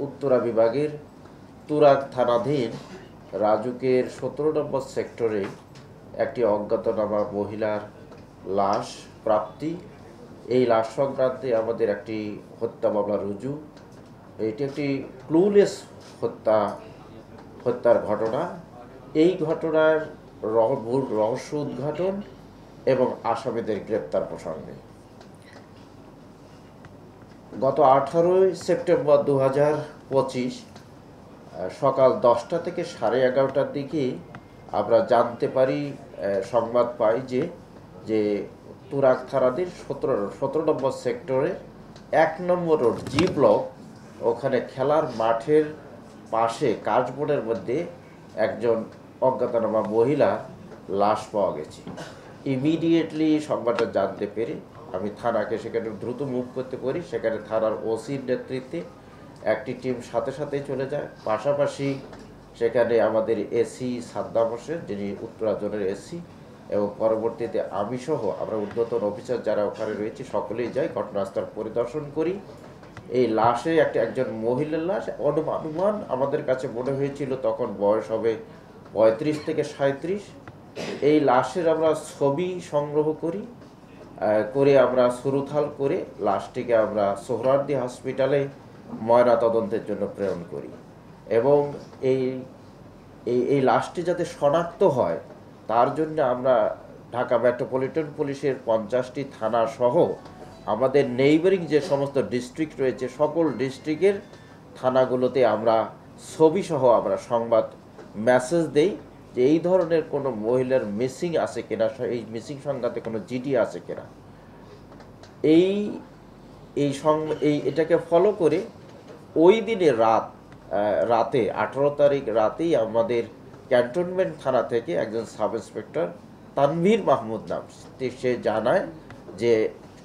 উত্তরা বিভাগের তুরাগ থানাধীন রাজুকের 17 নম্বর সেক্টরে একটি অজ্ঞাতনামা মহিলার লাশ প্রাপ্তি। এই লাশ সংক্রান্তে আমাদের একটি হত্যা মামলা রুজু। এটি একটি ক্লুলেস হত্যার ঘটনা। এই ঘটনার মূল রহস্য উদ্ঘাটন এবং আসামিদের গ্রেপ্তার প্রসঙ্গে গত 18 সেপ্টেম্বর 2025 সকাল 10টা থেকে 11:30টার দিকে আমরা জানতে পারি, সংবাদ পাই যে তুরাগ থানাধীন 17 নম্বর সেক্টরে 1 নম্বর রোড জি ব্লক, ওখানে খেলার মাঠের পাশে কাশবনের মধ্যে একজন অজ্ঞাতনামা মহিলা লাশ পাওয়া গেছে। ইমিডিয়েটলি সংবাদটা জানতে পেরে আমি থানাকে সেখানে দ্রুত মুভ করতে পারি। সেখানে থানার ওসির নেতৃত্বে একটি টিম সাথে সাথেই চলে যায়। পাশাপাশি সেখানে আমাদের এসি সাদ্দাম হোসেন, যিনি উত্তরা জোনের এসি, এবং পরবর্তীতে আমি সহ আমরা ঊর্ধ্বতন অফিসার যারা ওখানে রয়েছে সকলেই যাই, ঘটনাস্থল পরিদর্শন করি। এই লাশে একজন মহিলার লাশ। অনুমান আমাদের কাছে মনে হয়েছিল তখন বয়স হবে 35 থেকে 37। এই লাশের আমরা ছবি সংগ্রহ করে আমরা সুরুথাল করে লাশটিকে আমরা সোহরাওয়ার্দী হসপিটালে ময়না তদন্তের জন্য প্রেরণ করি। এবং এই লাশটি যাতে শনাক্ত হয় তার জন্য আমরা ঢাকা মেট্রোপলিটন পুলিশের 50টি থানা সহ আমাদের নেইবারিং যে সমস্ত ডিস্ট্রিক্ট রয়েছে সকল ডিস্ট্রিক্টের থানাগুলোতে আমরা ছবি সহ আমরা সংবাদ মেসেজ দেই যে এই ধরনের কোনো মহিলার মিসিং আছে কিনা, এই মিসিং সংক্রান্তে কোনো জিডি আছে কিনা। এটাকে ফলো করে ওই দিনে রাতে 18 তারিখ রাতেই আমাদের ক্যান্টনমেন্ট থানা থেকে একজন সাব ইন্সপেক্টর তানভীর মাহমুদ নাম, সে জানায় যে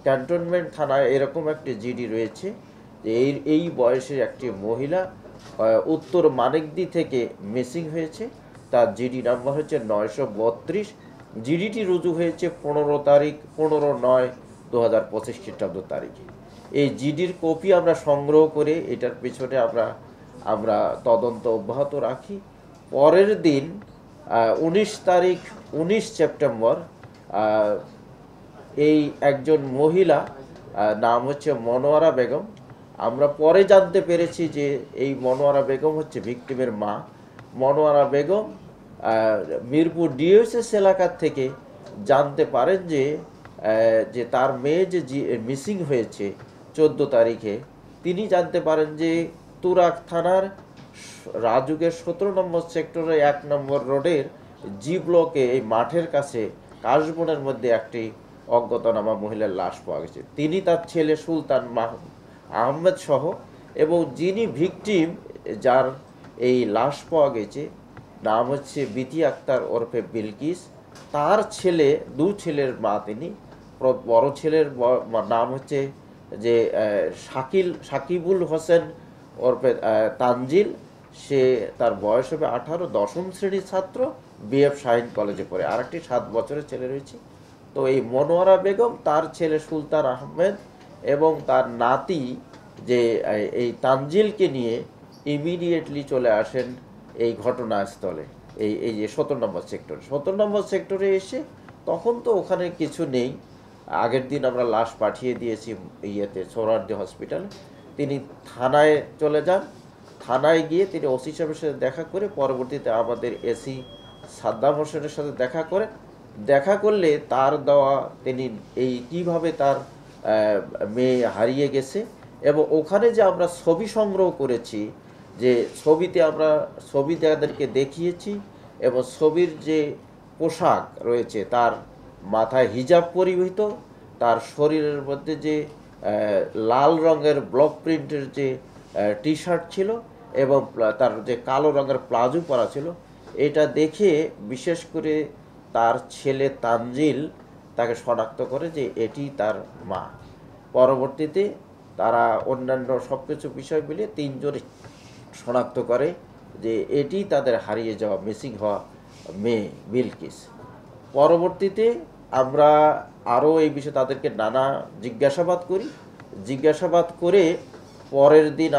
ক্যান্টনমেন্ট থানায় এরকম একটি জিডি রয়েছে যে এই বয়সের একটি মহিলা উত্তর মানিকদি থেকে মিসিং হয়েছে। তার জিডি নাম্বার হচ্ছে 932। জিডিটি রুজু হয়েছে 15/9/2025 খ্রিস্টাব্দ তারিখে। এই জিডির কপি আমরা সংগ্রহ করে এটার পিছনে আমরা তদন্ত অব্যাহত রাখি। পরের দিন 19 সেপ্টেম্বর এই একজন মহিলা নাম হচ্ছে মনোয়ারা বেগম। আমরা পরে জানতে পেরেছি যে এই মনোয়ারা বেগম হচ্ছে ভিকটিমের মা। মনোয়ারা বেগম মিরপুর ডিওএসএস এলাকার থেকে জানতে পারেন যে তার মেয়ে যে মিসিং হয়েছে 14 তারিখে, তিনি জানতে পারেন যে তুরাগ থানার রাজুকের 17 নম্বর সেক্টরে 1 নম্বর রোডের জি ব্লকে এই মাঠের কাছে কাশবনের মধ্যে একটি অজ্ঞাতনামা মহিলার লাশ পাওয়া গেছে। তিনি তার ছেলে সুলতান আহমেদ সহ, এবং যিনি ভিকটিম যার এই লাশ পাওয়া গেছে নাম হচ্ছে বিতি আক্তার ওরফে বিলকিস। তার ছেলে, 2 ছেলের মা তিনি। বড় ছেলের নাম হচ্ছে যে সাকিবুল হোসেন ওরফে তানজিল, তার বয়স হবে 18, 10ম শ্রেণীর ছাত্র, বিএফ শাহিন কলেজে পড়ে। আর একটি 7 বছরের ছেলে রয়েছে। তো এই মনোয়ারা বেগম, তার ছেলে সুলতান আহমেদ এবং তার নাতি যে এই তানজিলকে নিয়ে ইমিডিয়েটলি চলে আসেন এই ঘটনাস্থলে। এই যে 17 নম্বর সেক্টরে এসে তখন তো ওখানে কিছু নেই। আগের দিন আমরা লাশ পাঠিয়ে দিয়েছি সোহরাওয়ার্দী হসপিটাল। তিনি থানায় চলে যান। থানায় গিয়ে তিনি ওসি সাহেবের সাথে দেখা করে পরবর্তীতে আমাদের এসি সাদ্দাম হোসেনের সাথে দেখা করলে তার দেওয়া তিনি কীভাবে তার মেয়ে হারিয়ে গেছে, এবং ওখানে যে আমরা ছবি সংগ্রহ করেছি, যে ছবি তাদেরকে দেখিয়েছি, এবং ছবির যে পোশাক রয়েছে তার মাথায় হিজাব পরিহিত, তার শরীরের মধ্যে যে লাল রঙের ব্লক প্রিন্টের যে টি শার্ট ছিল এবং তার যে কালো রঙের প্লাজো পরা ছিল, এটা দেখে বিশেষ করে তার ছেলে তানজিল তাকে শনাক্ত করে যে এটি তার মা। পরবর্তীতে তারা অন্যান্য সব কিছু বিষয় মিলিয়ে 3 জনে শনাক্ত করে যে এটি তাদের হারিয়ে যাওয়া মিসিং হওয়া মেয়ে বিলকিস। পরবর্তীতে আমরা আরও এই বিষয়ে তাদেরকে নানা জিজ্ঞাসাবাদ করে পরের দিন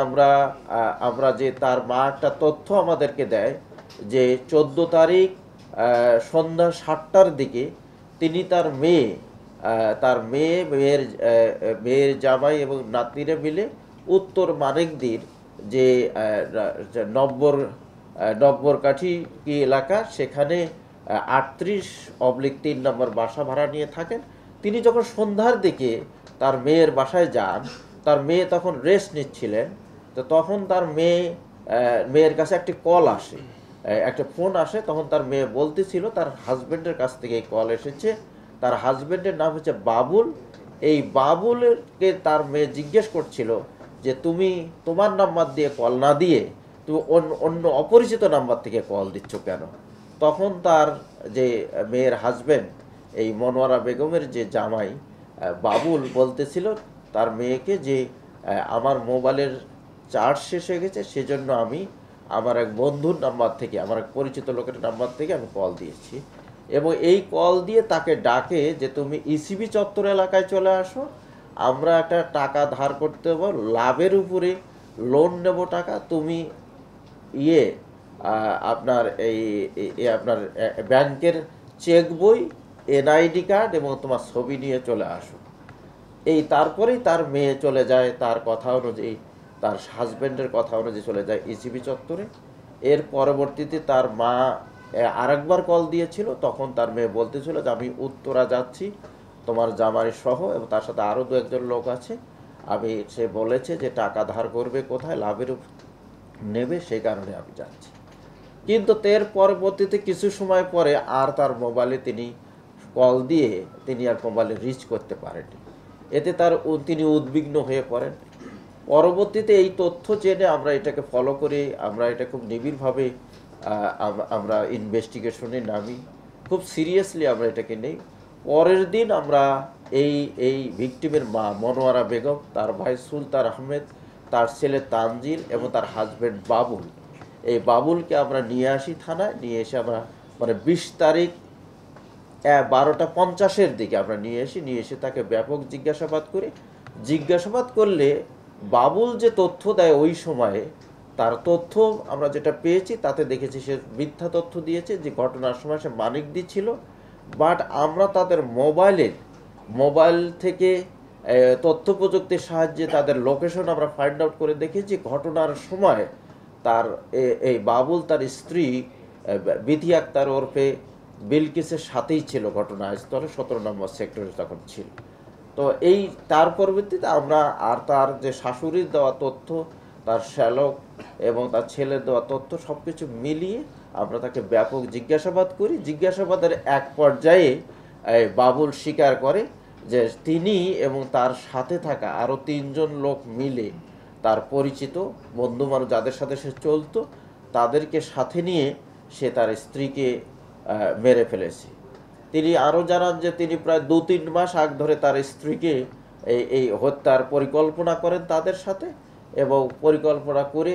আমরা যে তার মা একটা তথ্য আমাদেরকে দেয় যে 14 তারিখ সন্ধ্যা 7টার দিকে তিনি মেয়ের জামাই এবং নাতনিরে মিলে উত্তর মানিকদির যে নব্বরকাঠি কি এলাকা সেখানে 38/3 নম্বর বাসা ভাড়া নিয়ে থাকেন। তিনি যখন সন্ধ্যার দিকে তার মেয়ের বাসায় যান, তার মেয়ে তখন রেস্ট নিচ্ছিলেন। তো তখন তার মেয়ের কাছে একটি কল আসে, একটা ফোন আসে। তখন তার মেয়ে বলতেছিল তার হাজব্যান্ডের কাছ থেকে এই কল এসেছে। তার হাজব্যান্ডের নাম হচ্ছে বাবুল। এই বাবুলকে তার মেয়ে জিজ্ঞেস করছিল যে তুমি তোমার নাম্বার দিয়ে কল না দিয়ে তুমি অন্য অপরিচিত নাম্বার থেকে কল দিচ্ছ কেন? তখন তার যে মেয়ের হাজব্যান্ড, এই মনোয়ারা বেগমের যে জামাই বাবুল, বলতেছিল তার মেয়েকে যে আমার মোবাইলের চার্জ শেষ হয়ে গেছে, সেজন্য আমি আমার এক বন্ধুর নাম্বার থেকে, আমার এক পরিচিত লোকের নাম্বার থেকে আমি কল দিয়েছি। এবং এই কল দিয়ে তাকে ডাকে যে তুমি ইসিবি চত্বর এলাকায় চলে আসো, আমরা একটা টাকা ধার করতে হবো, লাভের উপরে লোন নেব টাকা, তুমি আপনার আপনার ব্যাংকের চেক বই, এনআইডি কার্ড এবং তোমার ছবি নিয়ে চলে আসো। তারপরেই তার মেয়ে চলে যায় তার কথা অনুযায়ী, তার হাজব্যান্ডের কথা অনুযায়ী চলে যায় ইসিবি চত্বরে। এর পরবর্তীতে তার মা আরেকবার কল দিয়েছিল। তখন তার মেয়ে বলতেছিল যে আমি উত্তরা যাচ্ছি তোমার জামাই সহ, এবং তার সাথে আরও 2-1 লোক আছে। সে বলেছে যে টাকা ধার করবে কোথায়, লাভের নেবে, সেই কারণে আমি যাচ্ছি। কিন্তু এর পরবর্তীতে কিছু সময় পরে আর তার মোবাইলে তিনি কল দিয়ে তিনি আর মোবাইলে রিচ করতে পারেননি। এতে তিনি উদ্বিগ্ন হয়ে পড়েন। পরবর্তীতে এই তথ্য জেনে আমরা এটাকে ফলো করি, আমরা এটা খুব নিবিড়ভাবে আমরা ইনভেস্টিগেশনে নামি, খুব সিরিয়াসলি আমরা এটাকে নেই। পরের দিন আমরা এই ভিকটিমের মা মনোয়ারা বেগম, তার ভাই সুলতান আহমেদ, তার ছেলে তানজিল এবং তার হাজব্যান্ড বাবুল, এই বাবুলকে আমরা নিয়ে আসি থানায়। নিয়ে এসে আমরা 20 তারিখ 12:50 দিকে আমরা নিয়ে এসে তাকে ব্যাপক জিজ্ঞাসাবাদ করলে বাবুল যে তথ্য দেয় ওই সময়ে, তার তথ্য আমরা যেটা পেয়েছি তাতে দেখেছি সে মিথ্যা তথ্য দিয়েছে, যে ঘটনার সময় সে মানিকদি ছিল। বাট আমরা তাদের মোবাইল থেকে তথ্য প্রযুক্তির সাহায্যে তাদের লোকেশন আমরা ফাইন্ড আউট করে দেখেছি। ঘটনার সময় তার এই বাবুল তার স্ত্রী বিথি আক্তার ওরফে বিলকিসের সাথেই ছিল ঘটনাস্থলে, 17 নম্বর সেক্টরে তখন ছিল। তো তার পরবর্তীতে আমরা আর তার যে শাশুড়ির দেওয়া তথ্য, তার শ্যালক এবং তার ছেলের দেওয়া তথ্য সব কিছু মিলিয়ে আমরা তাকে ব্যাপক জিজ্ঞাসাবাদ করি। জিজ্ঞাসাবাদের এক পর্যায়ে বাবুল স্বীকার করে যে তিনি এবং তার সাথে থাকা আরও 3 জন লোক মিলে, তার পরিচিত বন্ধু মানুষ যাদের সাথে সে চলতো, তাদেরকে সাথে নিয়ে সে তার স্ত্রীকে মেরে ফেলেছে। তিনি আরও জানান যে তিনি প্রায় 2-3 মাস আগ ধরে তার স্ত্রীকে এই হত্যার পরিকল্পনা করেন তাদের সাথে, এবং পরিকল্পনা করে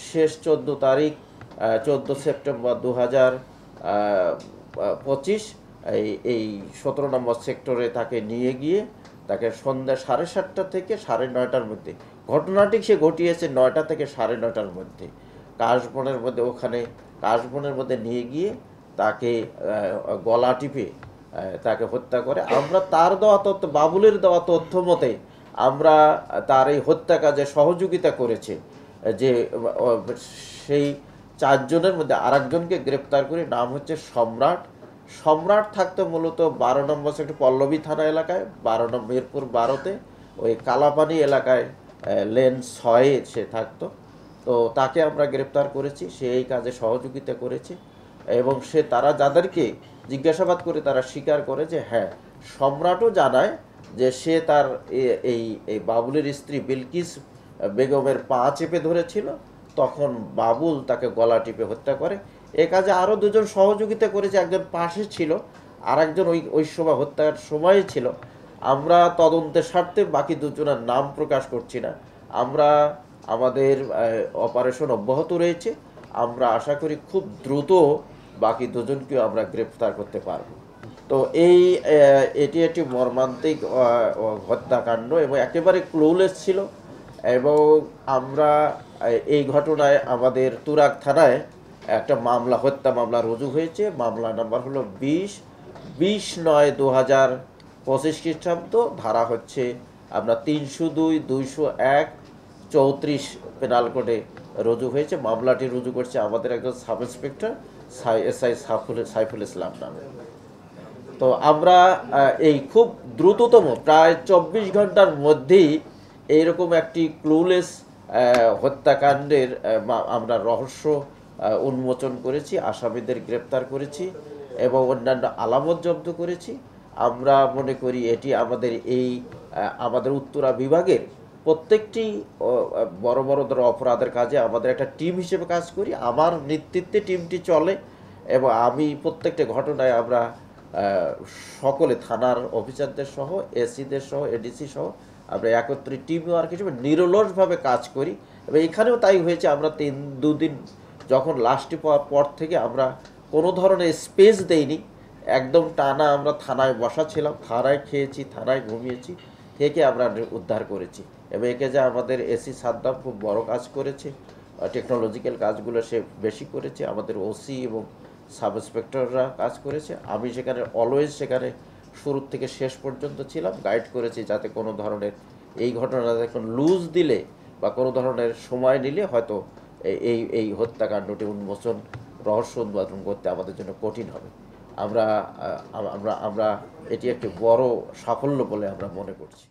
শেষ 14 সেপ্টেম্বর 2025 এই 17 নম্বর সেক্টরে তাকে নিয়ে গিয়ে তাকে সন্ধ্যা 7:30 থেকে 9:30 মধ্যে, ঘটনাটি সে ঘটিয়েছে 9টা থেকে 9:30 মধ্যে, কাশবনের মধ্যে নিয়ে গিয়ে তাকে গলা টিপে তাকে হত্যা করে। আমরা তার দেওয়া তথ্য, বাবুলের দেওয়া তথ্য মতে আমরা তার এই হত্যা কাজে সহযোগিতা করেছে যে সেই 4 জনের মধ্যে আরেকজনকে গ্রেপ্তার করে, নাম হচ্ছে সম্রাট থাকতো মূলত 12 নম্বর সেক্টর পল্লবী থানা এলাকায়, 12 নম্বর মিরপুর 12-তে, ওই কালাপানি এলাকায় লেন 6-এ সে থাকতো। তো তাকে আমরা গ্রেপ্তার করেছি, সে এই কাজে সহযোগিতা করেছে। এবং তারা যাদেরকে জিজ্ঞাসাবাদ করে তারা স্বীকার করে যে হ্যাঁ, সম্রাটও জানায় যে সে তার এই বাবুলের স্ত্রী বিলকিস বেগমের পা চেপে ধরেছিল, তখন বাবুল তাকে গলা টিপে হত্যা করে। এ কাজে আরও 2 জন সহযোগিতা করেছে, একজন পাশে ছিল, আর একজন ওই সময় হত্যার সময় ছিল। আমরা তদন্তের স্বার্থে বাকি 2 জনের নাম প্রকাশ করছি না। আমাদের অপারেশন অব্যাহত রয়েছে। আমরা আশা করি খুব দ্রুত বাকি 2 জনকেও আমরা গ্রেফতার করতে পারব। তো এটি একটি মর্মান্তিক হত্যাকাণ্ড এবং একেবারে ক্লুলেস ছিল। এবং আমরা এই ঘটনায় আমাদের তুরাগ থানায় একটা মামলা, হত্যা মামলা রুজু হয়েছে। মামলা নাম্বার হলো 20/9/2025 খ্রিস্টাব্দ। ধারা হচ্ছে আমরা 302, 201, 34 পেনাল কোডে রুজু হয়েছে। মামলাটি রুজু করছে আমাদের একজন sub inspector SI Saiful Islam নামে। তো আমরা এই খুব দ্রুততম প্রায় 24 ঘন্টার মধ্যেই এইরকম একটি ক্লুলেস হত্যাকাণ্ডের আমরা রহস্য উন্মোচন করেছি, আসামিদের গ্রেপ্তার করেছি এবং অন্যান্য আলামত জব্দ করেছি। আমরা মনে করি এটি আমাদের উত্তরা বিভাগের প্রত্যেকটি বড় বড় অপরাধের কাজে আমাদের একটা টিম হিসেবে কাজ করি। আমার নেতৃত্বে টিমটি চলে এবং আমি প্রত্যেকটা ঘটনায় আমরা সকলে থানার অফিসারদের সহ, এসিদের সহ, এডিসি সহ আমরা একত্রিত টিম ওয়ার্ক হিসেবে নিরলসভাবে কাজ করি। এবং এখানেও তাই হয়েছে। আমরা 2 দিন যখন লাস্টে পাওয়ার পর থেকে আমরা কোনো ধরনের স্পেস দেইনি, একদম টানা আমরা থানায় বসা ছিলাম, থানায় খেয়েছি, থানায় ঘুমিয়েছি, থেকে আমরা উদ্ধার করেছি। এবং একে যে আমাদের এসি সাদ্দাম খুব বড় কাজ করেছে, টেকনোলজিক্যাল কাজগুলো সে বেশি করেছে, আমাদের ওসি এবং সাব ইন্সপেক্টররা কাজ করেছে। আমি সেখানে অলওয়েজ সেখানে শুরু থেকে শেষ পর্যন্ত ছিলাম, গাইড করেছি যাতে কোনো ধরনের এই ঘটনাটা এখন লুজ দিলে বা কোনো ধরনের সময় নিলে হয়তো এই হত্যাকাণ্ডটি উন্মোচন, রহস্য উন্মোচন করতে আমাদের জন্য কঠিন হবে। আমরা আমরা আমরা এটি একটি বড় সাফল্য বলে আমরা মনে করছি।